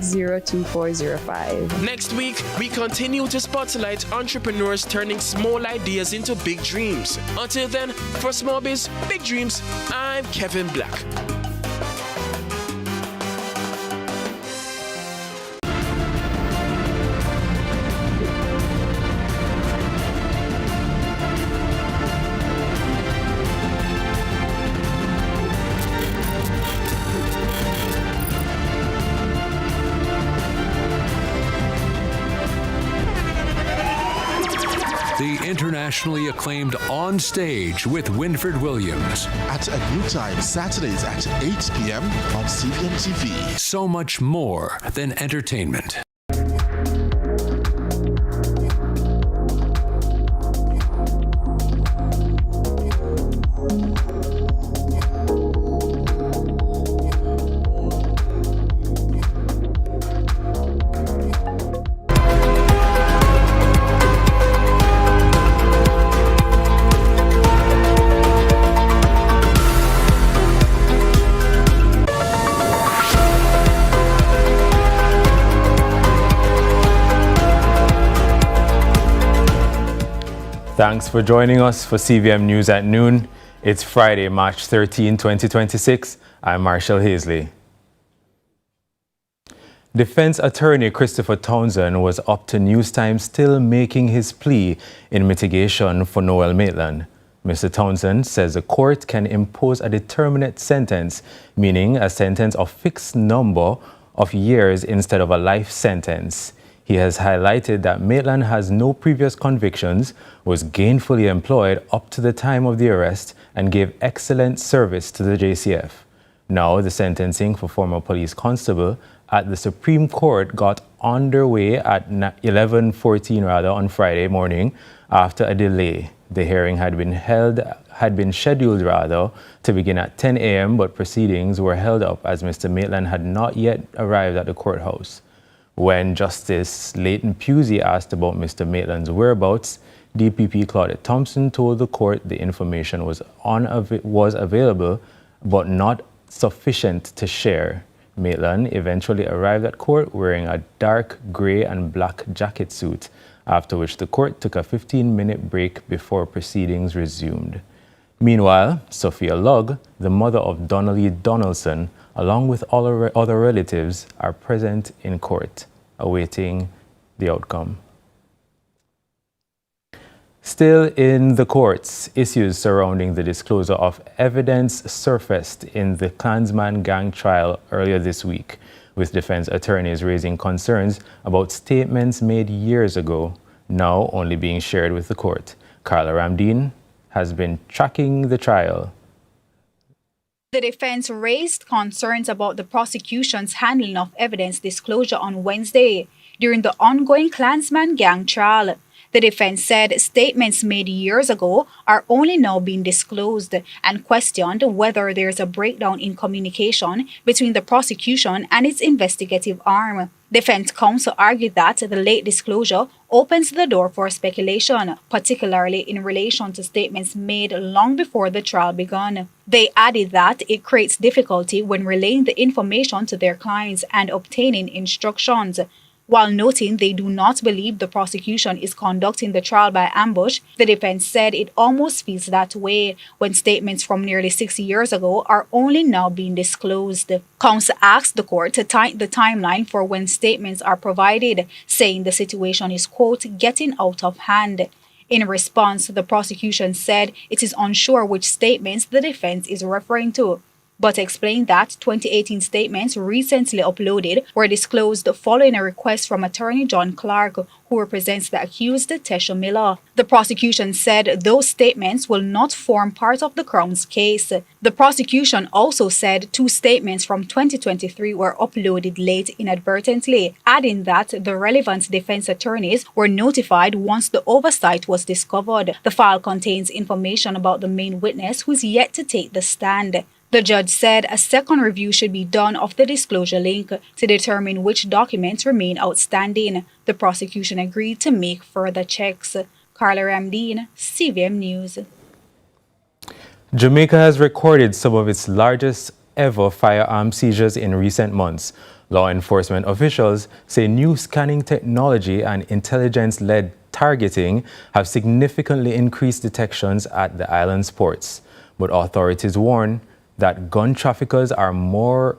968-660-2405. Next week, we continue to spotlight entrepreneurs turning small ideas into big dreams. Until then, for Small Biz, Big Dreams, I'm Kevin Black. The internationally acclaimed On Stage with Winfred Williams. At a new time, Saturdays at 8 p.m. on CVM TV. So much more than entertainment. Thanks for joining us for CVM News at noon. It's Friday, March 13, 2026. I'm Marshall Hazley. Defense attorney Christopher Townsend was up to news time still making his plea in mitigation for Noel Maitland. Mr. Townsend says the court can impose a determinate sentence, meaning a sentence of fixed number of years instead of a life sentence. He has highlighted that Maitland has no previous convictions, was gainfully employed up to the time of the arrest, and gave excellent service to the JCF. Now, the sentencing for former police constable at the Supreme Court got underway at 11:14 on Friday morning after a delay. The hearing had been scheduled to begin at 10 a.m., but proceedings were held up as Mr. Maitland had not yet arrived at the courthouse. When Justice Leighton Pusey asked about Mr. Maitland's whereabouts, DPP Claudette Thompson told the court the information was available but not sufficient to share. Maitland eventually arrived at court wearing a dark gray and black jacket suit, after which the court took a 15-minute break before proceedings resumed. Meanwhile, Sophia Lugg, the mother of Donnelly Donaldson, along with all her other relatives, are present in court, awaiting the outcome. Still in the courts, issues surrounding the disclosure of evidence surfaced in the Clansman gang trial earlier this week, with defense attorneys raising concerns about statements made years ago, now only being shared with the court. Carla Ramdeen has been tracking the trial. The defense raised concerns about the prosecution's handling of evidence disclosure on Wednesday during the ongoing Clansman gang trial. The defense said statements made years ago are only now being disclosed and questioned whether there's a breakdown in communication between the prosecution and its investigative arm. Defense counsel argued that the late disclosure opens the door for speculation, particularly in relation to statements made long before the trial began. They added that it creates difficulty when relaying the information to their clients and obtaining instructions. While noting they do not believe the prosecution is conducting the trial by ambush, the defense said it almost feels that way when statements from nearly 6 years ago are only now being disclosed. Counsel asked the court to tighten the timeline for when statements are provided, saying the situation is, quote, getting out of hand. In response, the prosecution said it is unsure which statements the defense is referring to, but explained that 2018 statements recently uploaded were disclosed following a request from attorney John Clark, who represents the accused Tesha Miller. The prosecution said those statements will not form part of the Crown's case. The prosecution also said 2 statements from 2023 were uploaded late inadvertently, adding that the relevant defense attorneys were notified once the oversight was discovered. The file contains information about the main witness who is yet to take the stand. The judge said a second review should be done of the disclosure link to determine which documents remain outstanding. The prosecution agreed to make further checks. Carla Ramdeen, CVM News. Jamaica has recorded some of its largest ever firearm seizures in recent months. Law enforcement officials say new scanning technology and intelligence-led targeting have significantly increased detections at the island's ports. But authorities warn that gun traffickers are more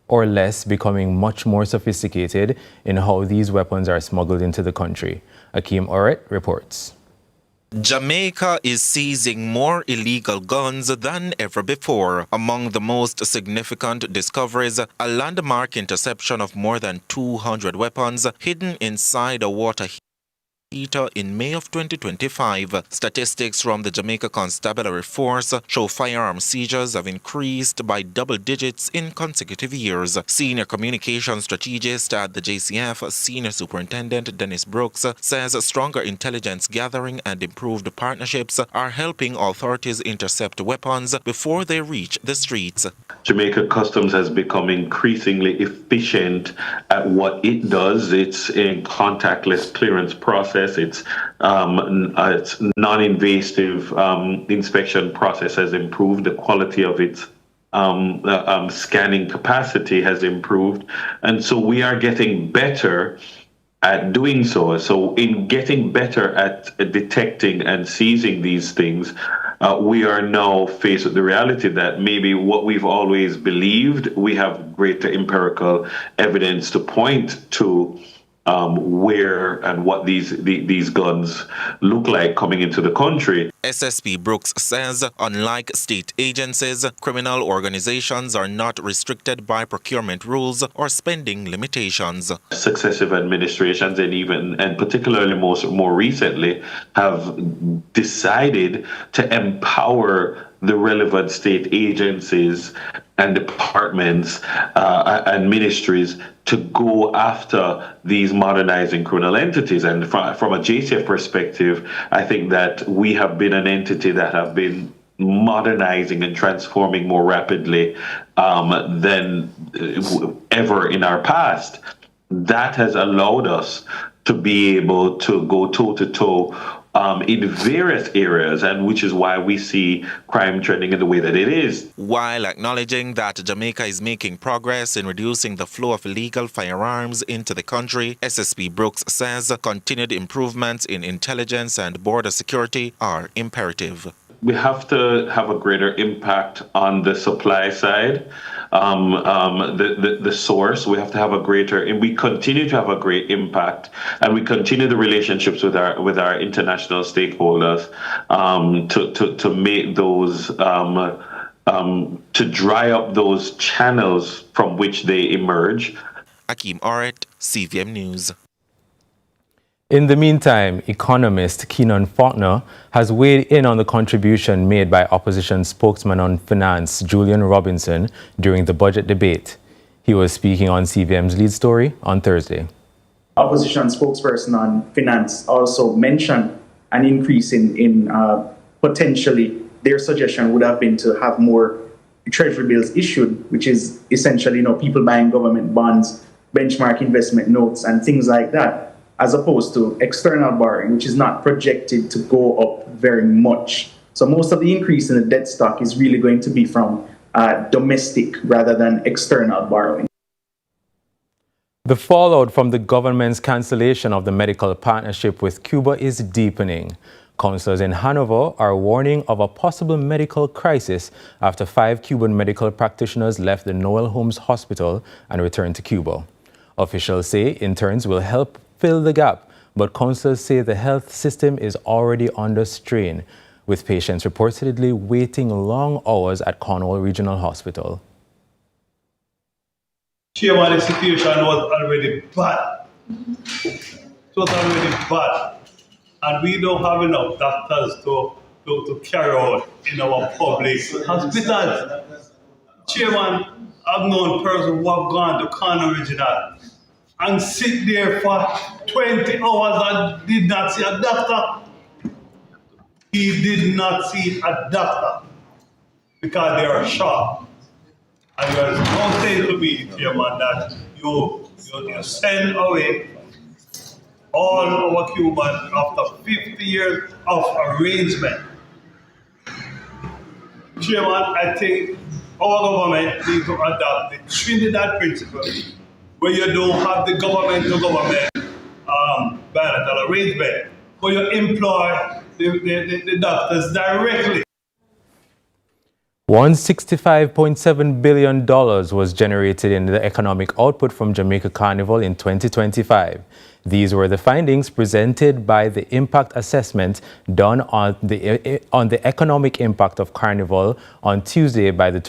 or less becoming much more sophisticated in how these weapons are smuggled into the country. Akeem Oret reports. Jamaica is seizing more illegal guns than ever before. Among the most significant discoveries, a landmark interception of more than 200 weapons hidden inside a water heater in May of 2025. Statistics from the Jamaica Constabulary Force show firearm seizures have increased by double digits in consecutive years. Senior communication strategist at the JCF, Senior Superintendent Dennis Brooks, says stronger intelligence gathering and improved partnerships are helping authorities intercept weapons before they reach the streets. Jamaica Customs has become increasingly efficient at what it does. It's a contactless clearance process. It's non-invasive inspection process has improved. The quality of its scanning capacity has improved. And so we are getting better at doing so. So in getting better at detecting and seizing these things, we are now faced with the reality that maybe what we've always believed, we have greater empirical evidence to point to where and what these guns look like coming into the country. SSP Brooks says, unlike state agencies, criminal organizations are not restricted by procurement rules or spending limitations. Successive administrations and particularly more recently have decided to empower the relevant state agencies and departments and ministries to go after these modernizing criminal entities. And from a JCF perspective, I think that we have been an entity that have been modernizing and transforming more rapidly than ever in our past. That has allowed us to be able to go toe-to-toe in various areas, and which is why we see crime trending in the way that it is. While acknowledging that Jamaica is making progress in reducing the flow of illegal firearms into the country, SSP Brooks says continued improvements in intelligence and border security are imperative. We have to have a greater impact on the supply side, the source. We have to have a greater, and we continue to have a great impact, and we continue the relationships with our international stakeholders to make those to dry up those channels from which they emerge. Akeem Oret, CVM News. In the meantime, economist Keenan Faulkner has weighed in on the contribution made by opposition spokesman on finance Julian Robinson during the budget debate. He was speaking on CVM's lead story on Thursday. Opposition spokesperson on finance also mentioned an increase in potentially their suggestion would have been to have more treasury bills issued, which is essentially, people buying government bonds, benchmark investment notes and things like that, as opposed to external borrowing, which is not projected to go up very much. So most of the increase in the debt stock is really going to be from domestic rather than external borrowing. The fallout from the government's cancellation of the medical partnership with Cuba is deepening. Councillors in Hanover are warning of a possible medical crisis after 5 Cuban medical practitioners left the Noel Holmes Hospital and returned to Cuba. Officials say interns will help fill the gap, but councillors say the health system is already under strain, with patients reportedly waiting long hours at Carnival Regional Hospital. Chairman, the situation was already bad. It was already bad. And we don't have enough doctors to carry out in our public hospitals. Chairman, I've known persons who have gone to Carnival Regional and sit there for 20 hours and did not see a doctor. He did not see a doctor because they are shocked. And there is no say to me, Chairman, that you send away all our Cubans after 50 years of arrangement. Chairman, I think our government needs to adopt the Trinidad principle where you don't have the government to government bilateral arrangement, where you employ the doctors directly. $165.7 billion was generated in the economic output from Jamaica Carnival in 2025. These were the findings presented by the impact assessment done on the economic impact of Carnival on Tuesday by the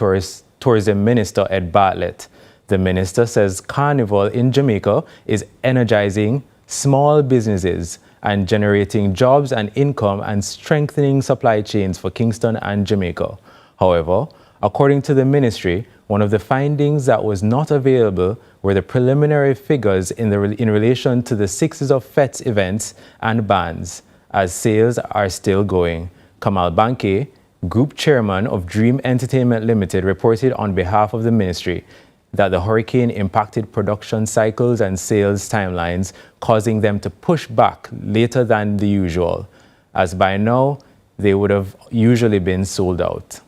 Tourism Minister Ed Bartlett. The minister says Carnival in Jamaica is energizing small businesses and generating jobs and income and strengthening supply chains for Kingston and Jamaica. However, according to the ministry, one of the findings that was not available were the preliminary figures in relation to the sixes of FETS events and bands, as sales are still going. Kamal Banke, Group Chairman of Dream Entertainment Limited, reported on behalf of the ministry that the hurricane impacted production cycles and sales timelines, causing them to push back later than the usual, as by now they would have usually been sold out.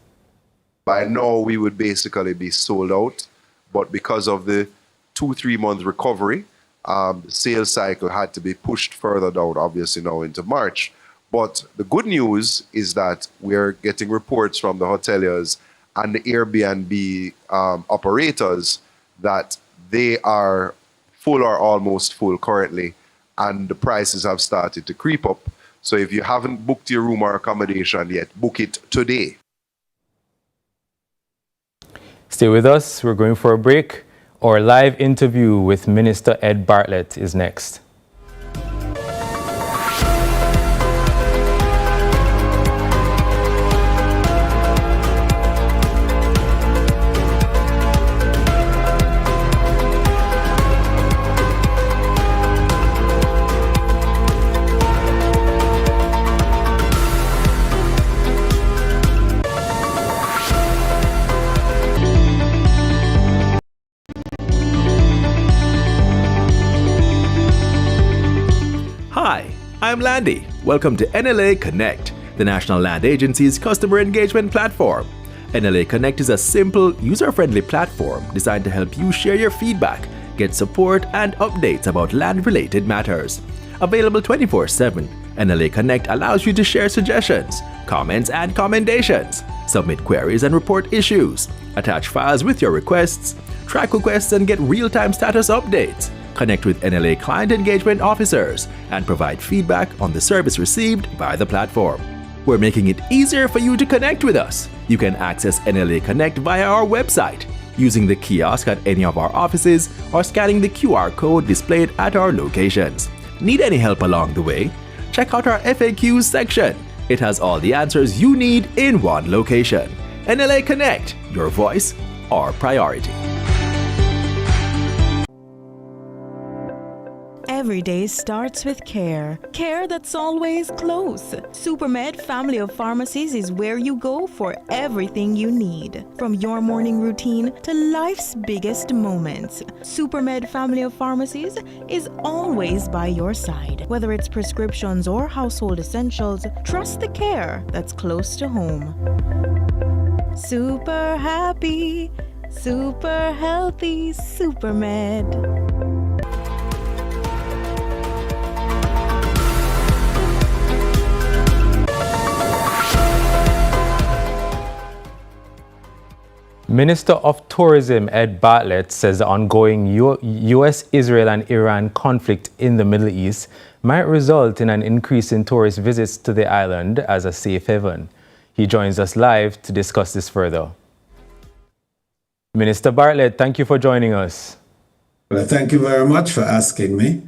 By now, we would basically be sold out, but because of the 2-3 month recovery, the sales cycle had to be pushed further down, obviously now into March. But the good news is that we're getting reports from the hoteliers and the Airbnb operators that they are full or almost full currently, and the prices have started to creep up. So if you haven't booked your room or accommodation yet, book it today. Stay with us. We're going for a break. Our live interview with Minister Ed Bartlett is next. I'm Landy. Welcome to NLA Connect, the National Land Agency's customer engagement platform. NLA Connect is a simple, user-friendly platform designed to help you share your feedback, get support, and updates about land-related matters. Available 24/7, NLA Connect allows you to share suggestions, comments, and commendations, submit queries and report issues, attach files with your requests, track requests and get real-time status updates, connect with NLA client engagement officers, and provide feedback on the service received by the platform. We're making it easier for you to connect with us. You can access NLA Connect via our website, using the kiosk at any of our offices, or scanning the QR code displayed at our locations. Need any help along the way? Check out our FAQs section. It has all the answers you need in one location. NLA Connect, your voice, our priority. Every day starts with care. Care that's always close. Supermed Family of Pharmacies is where you go for everything you need. From your morning routine to life's biggest moments, Supermed Family of Pharmacies is always by your side. Whether it's prescriptions or household essentials, trust the care that's close to home. Super happy, super healthy, Supermed. Minister of Tourism Ed Bartlett says the ongoing U.S., Israel and Iran conflict in the Middle East might result in an increase in tourist visits to the island as a safe haven. He joins us live to discuss this further. Minister Bartlett, thank you for joining us. Well, thank you very much for asking me.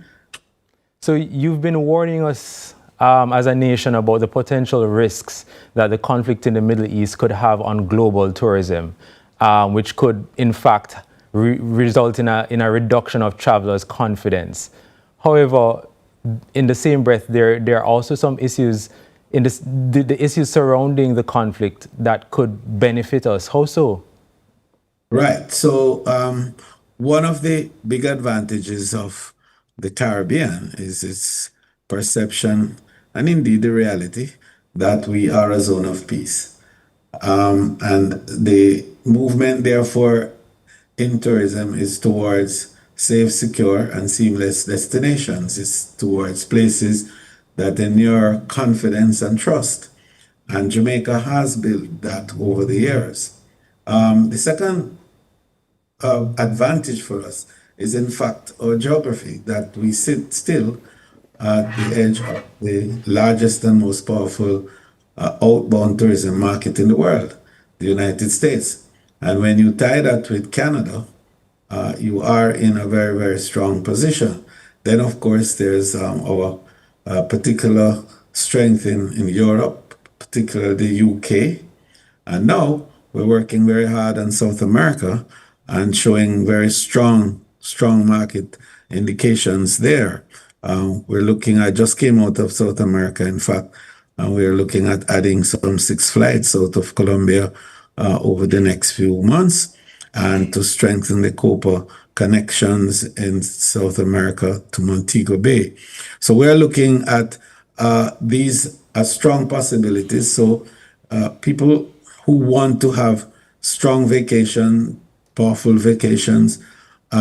So you've been warning us as a nation about the potential risks that the conflict in the Middle East could have on global tourism. Which could, in fact, result in a reduction of travelers' confidence. However, in the same breath, there are also some issues in the issues surrounding the conflict that could benefit us. How so? Right. So one of the big advantages of the Caribbean is its perception and indeed the reality that we are a zone of peace. And the movement, therefore, in tourism is towards safe, secure, and seamless destinations. It's towards places that inure confidence and trust. And Jamaica has built that over the years. The second advantage for us is, in fact, our geography, that we sit still at the edge of the largest and most powerful outbound tourism market in the world, the United States. And when you tie that with Canada, you are in a very, very strong position. Then, of course, there's our particular strength in Europe, particularly the UK. And now we're working very hard on South America and showing very strong market indications there. We're looking, I just came out of South America, in fact, and we're looking at adding some 6 flights out of Colombia over the next few months, and to strengthen the Copa connections in South America to Montego Bay. So we're looking at these strong possibilities. So people who want to have strong vacation, powerful vacations,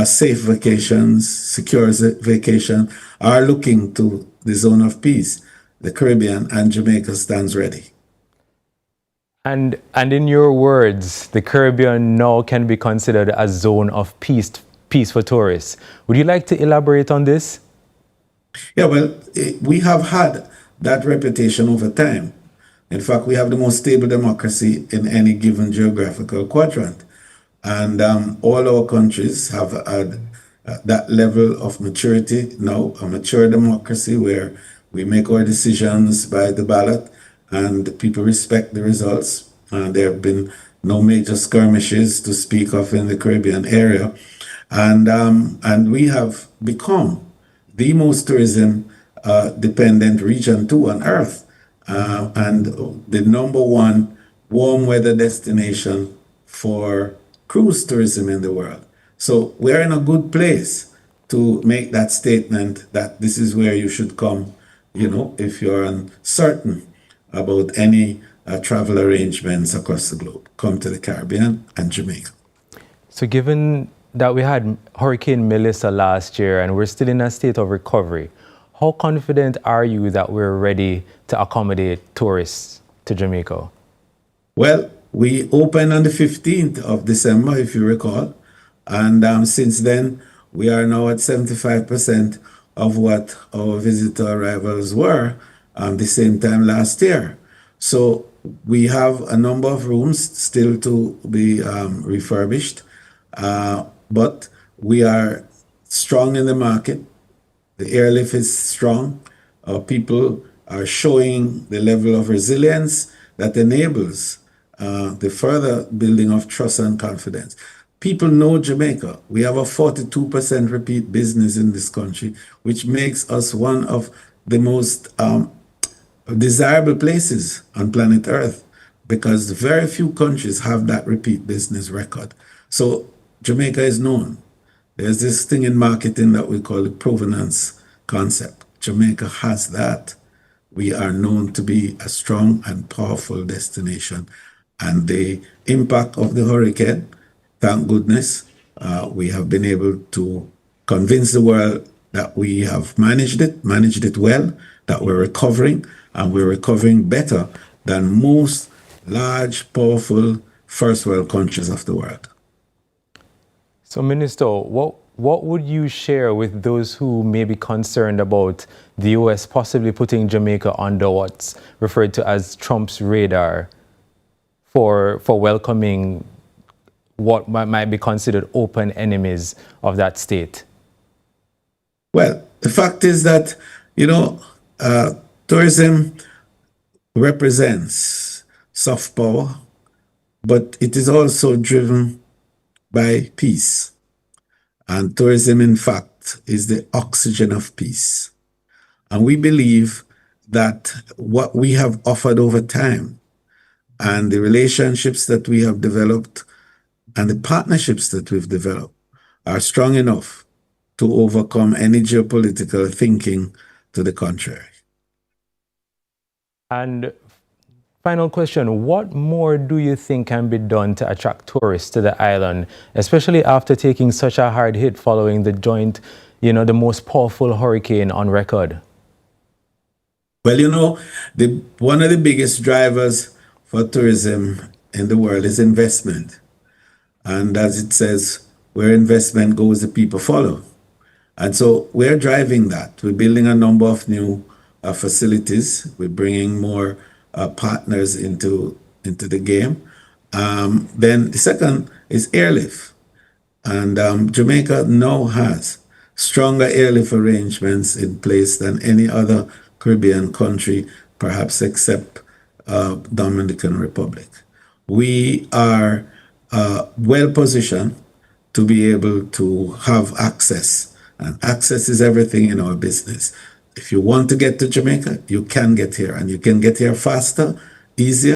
safe vacations, secure vacation, are looking to the zone of peace. The Caribbean and Jamaica stands ready. And in your words, the Caribbean now can be considered a zone of peace for tourists. Would you like to elaborate on this? Yeah, well, we have had that reputation over time. In fact, we have the most stable democracy in any given geographical quadrant. And all our countries have had that level of maturity now, a mature democracy where we make our decisions by the ballot and people respect the results. There have been no major skirmishes to speak of in the Caribbean area. And we have become the most tourism dependent region too on earth, and the #1 warm weather destination for cruise tourism in the world. So we're in a good place to make that statement that this is where you should come, if you're uncertain about any travel arrangements across the globe. Come to the Caribbean and Jamaica. So given that we had Hurricane Melissa last year and we're still in a state of recovery, how confident are you that we're ready to accommodate tourists to Jamaica? Well, we opened on the 15th of December, if you recall. And since then, we are now at 75% of what our visitor arrivals were the same time last year. So we have a number of rooms still to be refurbished, but we are strong in the market. The airlift is strong. Our people are showing the level of resilience that enables the further building of trust and confidence. People know Jamaica. We have a 42% repeat business in this country, which makes us one of the most desirable places on planet Earth, because very few countries have that repeat business record. So Jamaica is known. There's this thing in marketing that we call the provenance concept. Jamaica has that. We are known to be a strong and powerful destination. And the impact of the hurricane, thank goodness, we have been able to convince the world that we have managed it well, that we're recovering, and we're recovering better than most large, powerful first world countries of the world. So, Minister, what would you share with those who may be concerned about the U.S. possibly putting Jamaica under what's referred to as Trump's radar for welcoming what might be considered open enemies of that state? Well, the fact is that, tourism represents soft power, but it is also driven by peace. And tourism, in fact, is the oxygen of peace. And we believe that what we have offered over time and the relationships that we have developed and the partnerships that we've developed are strong enough to overcome any geopolitical thinking to the contrary. And Final question, what more do you think can be done to attract tourists to the island, especially after taking such a hard hit following the joint, the most powerful hurricane on record? Well, one of the biggest drivers for tourism in the world is investment. And as it says, where investment goes, the people follow. And so we're driving that. We're building a number of new facilities. We're bringing more partners into the game. Then the second is airlift. And Jamaica now has stronger airlift arrangements in place than any other Caribbean country, perhaps except Dominican Republic. We are well positioned to be able to have access, and access is everything in our business. If you want to get to Jamaica, you can get here, and you can get here faster, easier,